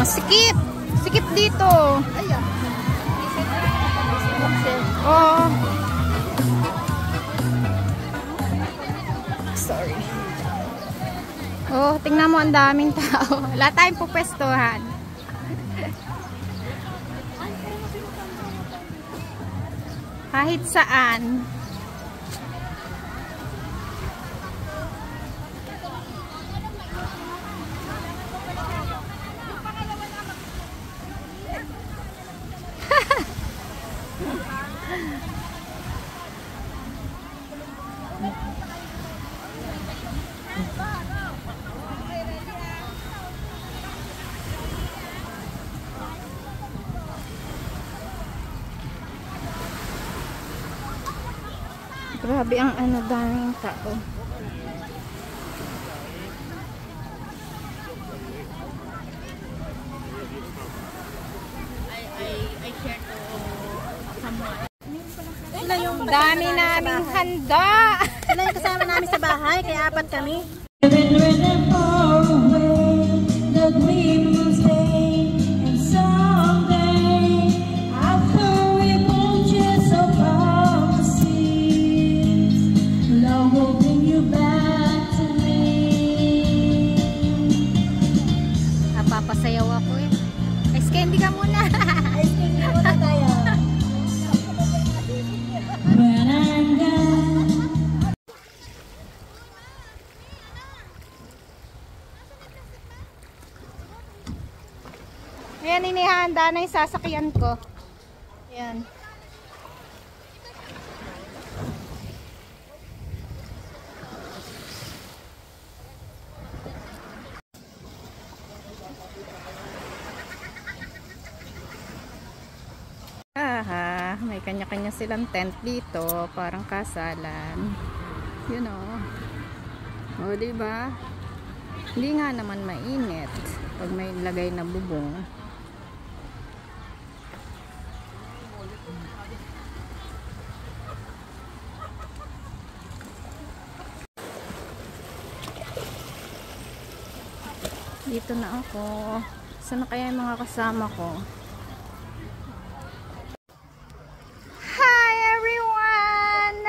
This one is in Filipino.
Sikip. Sikip dito. Oh. Sorry. Oh, tingnan mo, ang daming tao. Wala tayong pupwestuhan. Kahit saan. Grabe ang daming tao. Dami naming handa. Sila yung kasama namin sa bahay, kaya apat kami. Napapasayaw ako eh. Ice candy ka muna. Ice candy muna tayo. Ayan, inihanda na yung sasakyan ko. Ayan. Aha, may kanya-kanya silang tent dito, parang kasalan. You know. O, diba? Hindi nga naman mainit pag may lagay na bubong. Dito na ako. Saan na kaya yung mga kasama ko? Hi everyone!